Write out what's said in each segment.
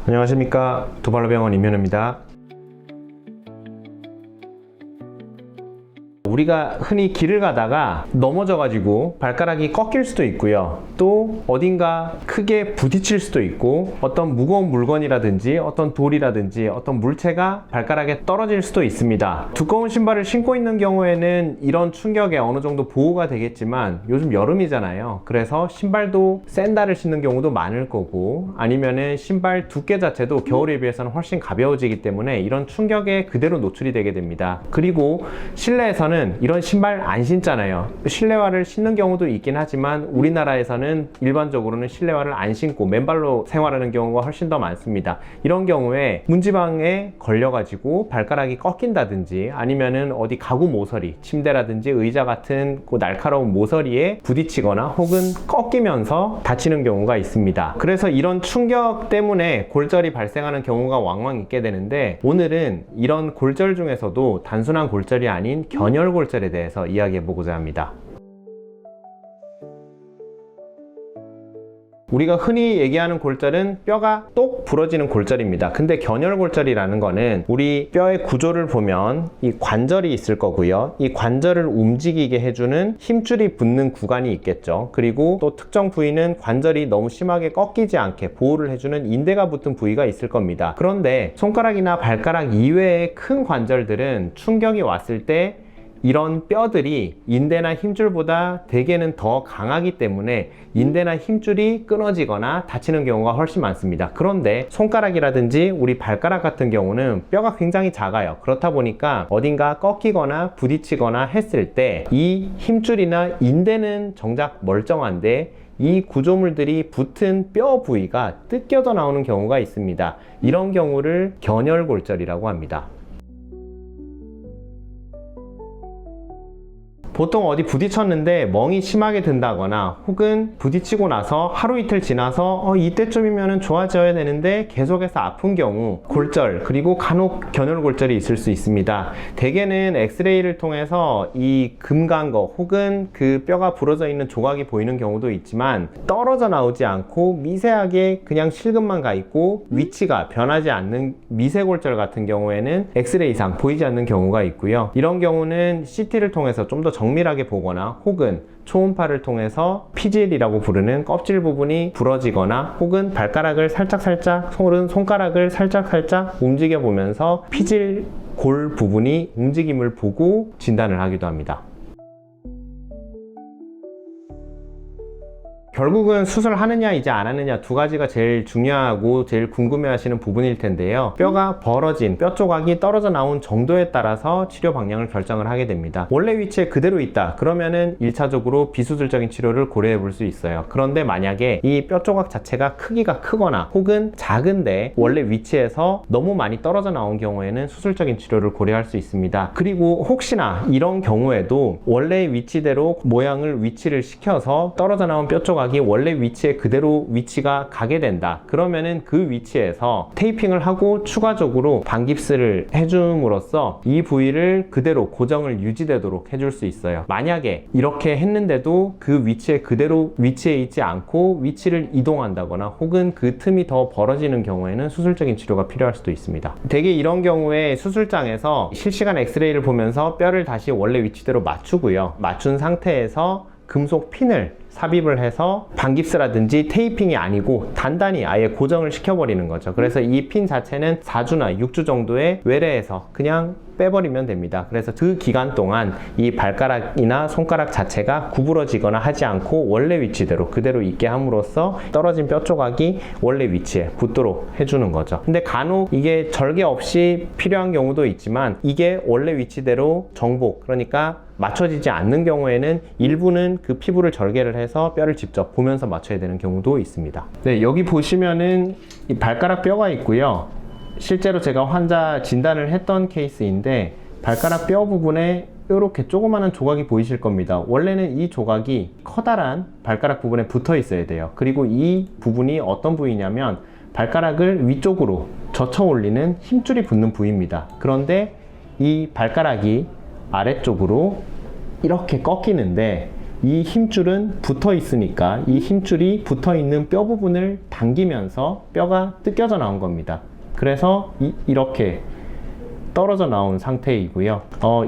안녕하십니까, 두발로병원 임현우입니다. 우리가 흔히 길을 가다가 넘어져 가지고 발가락이 꺾일 수도 있고요, 또 어딘가 크게 부딪힐 수도 있고, 어떤 무거운 물건이라든지 어떤 돌이라든지 어떤 물체가 발가락에 떨어질 수도 있습니다. 두꺼운 신발을 신고 있는 경우에는 이런 충격에 어느 정도 보호가 되겠지만, 요즘 여름이잖아요. 그래서 신발도 샌들을 신는 경우도 많을 거고, 아니면은 신발 두께 자체도 겨울에 비해서는 훨씬 가벼워지기 때문에 이런 충격에 그대로 노출이 되게 됩니다. 그리고 실내에서는 이런 신발 안 신잖아요. 실내화를 신는 경우도 있긴 하지만 우리나라에서는 일반적으로는 실내화를 안 신고 맨발로 생활하는 경우가 훨씬 더 많습니다. 이런 경우에 문지방에 걸려가지고 발가락이 꺾인다든지, 아니면은 어디 가구 모서리, 침대라든지 의자 같은 그 날카로운 모서리에 부딪히거나 혹은 꺾이면서 다치는 경우가 있습니다. 그래서 이런 충격 때문에 골절이 발생하는 경우가 왕왕 있게 되는데, 오늘은 이런 골절 중에서도 단순한 골절이 아닌 견열골절에 대해서 이야기해 보고자 합니다. 우리가 흔히 얘기하는 골절은 뼈가 똑 부러지는 골절입니다. 근데 견열골절이라는 거는 우리 뼈의 구조를 보면 이 관절이 있을 거고요, 이 관절을 움직이게 해주는 힘줄이 붙는 구간이 있겠죠. 그리고 또 특정 부위는 관절이 너무 심하게 꺾이지 않게 보호를 해주는 인대가 붙은 부위가 있을 겁니다. 그런데 손가락이나 발가락 이외의 큰 관절들은 충격이 왔을 때 이런 뼈들이 인대나 힘줄보다 대개는 더 강하기 때문에 인대나 힘줄이 끊어지거나 다치는 경우가 훨씬 많습니다. 그런데 손가락이라든지 우리 발가락 같은 경우는 뼈가 굉장히 작아요. 그렇다 보니까 어딘가 꺾이거나 부딪히거나 했을 때 이 힘줄이나 인대는 정작 멀쩡한데 이 구조물들이 붙은 뼈 부위가 뜯겨져 나오는 경우가 있습니다. 이런 경우를 견열골절이라고 합니다. 보통 어디 부딪혔는데 멍이 심하게 든다거나, 혹은 부딪히고 나서 하루 이틀 지나서 이때쯤이면 좋아져야 되는데 계속해서 아픈 경우, 골절, 그리고 간혹 견열골절이 있을 수 있습니다. 대개는 엑스레이를 통해서 이 금간 거 혹은 그 뼈가 부러져 있는 조각이 보이는 경우도 있지만, 떨어져 나오지 않고 미세하게 그냥 실금만 가 있고 위치가 변하지 않는 미세골절 같은 경우에는 엑스레이상 보이지 않는 경우가 있고요. 이런 경우는 CT를 통해서 좀 더 정밀하게 보거나, 혹은 초음파를 통해서 피질이라고 부르는 껍질 부분이 부러지거나, 혹은 발가락을 살짝살짝, 손가락을 살짝살짝 움직여 보면서 피질 골 부분이 움직임을 보고 진단을 하기도 합니다. 결국은 수술하느냐 이제 안 하느냐 두 가지가 제일 중요하고 제일 궁금해 하시는 부분일 텐데요. 뼈가 벌어진 뼈 조각이 떨어져 나온 정도에 따라서 치료 방향을 결정을 하게 됩니다. 원래 위치에 그대로 있다 그러면은 1차적으로 비수술적인 치료를 고려해 볼 수 있어요. 그런데 만약에 이 뼈 조각 자체가 크기가 크거나 혹은 작은데 원래 위치에서 너무 많이 떨어져 나온 경우에는 수술적인 치료를 고려할 수 있습니다. 그리고 혹시나 이런 경우에도 원래 위치대로 모양을 위치를 시켜서 떨어져 나온 뼈 조각 원래 위치에 그대로 위치가 가게 된다 그러면은 그 위치에서 테이핑을 하고 추가적으로 반깁스를 해줌으로써 이 부위를 그대로 고정을 유지되도록 해줄 수 있어요. 만약에 이렇게 했는데도 그 위치에 그대로 위치해 있지 않고 위치를 이동한다거나 혹은 그 틈이 더 벌어지는 경우에는 수술적인 치료가 필요할 수도 있습니다. 대개 이런 경우에 수술장에서 실시간 엑스레이를 보면서 뼈를 다시 원래 위치대로 맞추고요, 맞춘 상태에서 금속 핀을 삽입을 해서 반깁스라든지 테이핑이 아니고 단단히 아예 고정을 시켜버리는 거죠. 그래서 이 핀 자체는 4주나 6주 정도의 외래에서 그냥 빼버리면 됩니다. 그래서 그 기간 동안 이 발가락이나 손가락 자체가 구부러지거나 하지 않고 원래 위치대로 그대로 있게 함으로써 떨어진 뼈 조각이 원래 위치에 붙도록 해주는 거죠. 근데 간혹 이게 절개 없이 필요한 경우도 있지만, 이게 원래 위치대로 정복, 그러니까 맞춰지지 않는 경우에는 일부는 그 피부를 절개를 해서 뼈를 직접 보면서 맞춰야 되는 경우도 있습니다. 네, 여기 보시면은 이 발가락 뼈가 있고요. 실제로 제가 환자 진단을 했던 케이스인데, 발가락 뼈 부분에 이렇게 조그마한 조각이 보이실 겁니다. 원래는 이 조각이 커다란 발가락 부분에 붙어 있어야 돼요. 그리고 이 부분이 어떤 부위냐면 발가락을 위쪽으로 젖혀 올리는 힘줄이 붙는 부위입니다. 그런데 이 발가락이 아래쪽으로 이렇게 꺾이는데 이 힘줄은 붙어 있으니까 이 힘줄이 붙어 있는 뼈 부분을 당기면서 뼈가 뜯겨져 나온 겁니다. 그래서 이렇게 떨어져 나온 상태이고요.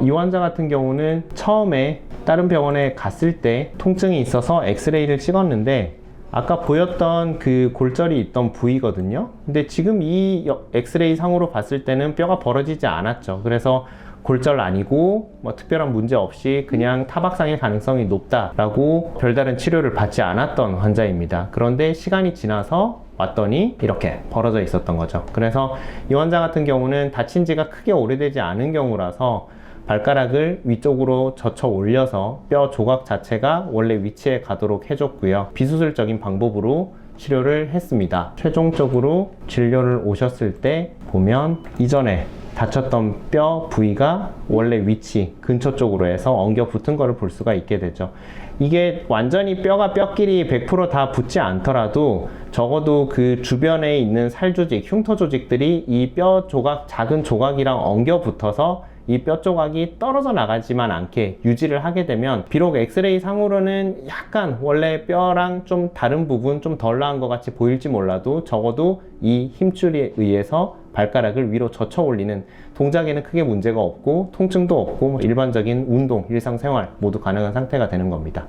이 환자 같은 경우는 처음에 다른 병원에 갔을 때 통증이 있어서 엑스레이를 찍었는데 아까 보였던 그 골절이 있던 부위거든요. 근데 지금 이 엑스레이 상으로 봤을 때는 뼈가 벌어지지 않았죠. 그래서 골절 아니고 뭐 특별한 문제 없이 그냥 타박상의 가능성이 높다라고 별다른 치료를 받지 않았던 환자입니다. 그런데 시간이 지나서 왔더니 이렇게 벌어져 있었던 거죠. 그래서 이 환자 같은 경우는 다친 지가 크게 오래되지 않은 경우라서 발가락을 위쪽으로 젖혀 올려서 뼈 조각 자체가 원래 위치에 가도록 해줬고요. 비수술적인 방법으로 치료를 했습니다. 최종적으로 진료를 오셨을 때 보면 이전에 다쳤던 뼈 부위가 원래 위치 근처 쪽으로 해서 엉겨 붙은 거를 볼 수가 있게 되죠. 이게 완전히 뼈가 뼈끼리 100% 다 붙지 않더라도 적어도 그 주변에 있는 살 조직, 흉터 조직들이 이 뼈 조각, 작은 조각이랑 엉겨 붙어서 이 뼈 조각이 떨어져 나가지만 않게 유지를 하게 되면 비록 엑스레이 상으로는 약간 원래 뼈랑 좀 다른 부분, 좀 덜 나은 것 같이 보일지 몰라도 적어도 이 힘줄에 의해서 발가락을 위로 젖혀 올리는 동작에는 크게 문제가 없고 통증도 없고 일반적인 운동, 일상생활 모두 가능한 상태가 되는 겁니다.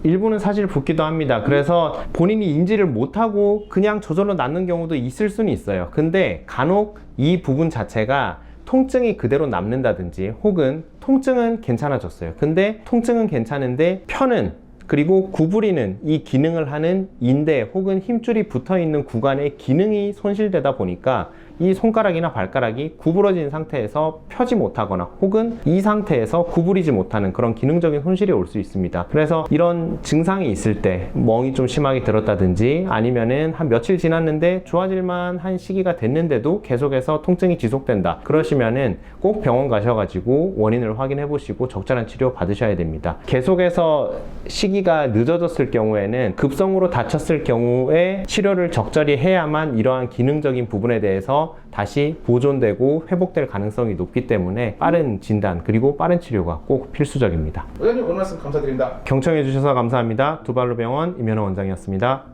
일부는 사실 붓기도 합니다. 그래서 본인이 인지를 못하고 그냥 저절로 낫는 경우도 있을 수는 있어요. 근데 간혹 이 부분 자체가 통증이 그대로 남는다든지 혹은 통증은 괜찮아졌어요. 근데 통증은 괜찮은데 펴는 그리고 구부리는 이 기능을 하는 인대 혹은 힘줄이 붙어 있는 구간의 기능이 손실되다 보니까 이 손가락이나 발가락이 구부러진 상태에서 펴지 못하거나 혹은 이 상태에서 구부리지 못하는 그런 기능적인 손실이 올 수 있습니다. 그래서 이런 증상이 있을 때 멍이 좀 심하게 들었다든지 아니면은 한 며칠 지났는데 좋아질만 한 시기가 됐는데도 계속해서 통증이 지속된다. 그러시면은 꼭 병원 가셔가지고 원인을 확인해 보시고 적절한 치료 받으셔야 됩니다. 계속해서 시기가 늦어졌을 경우에는 급성으로 다쳤을 경우에 치료를 적절히 해야만 이러한 기능적인 부분에 대해서 다시 보존되고 회복될 가능성이 높기 때문에 빠른 진단 그리고 빠른 치료가 꼭 필수적입니다. 원장님 오늘 말씀 감사드립니다. 경청해 주셔서 감사합니다. 두발로병원 임현호 원장이었습니다.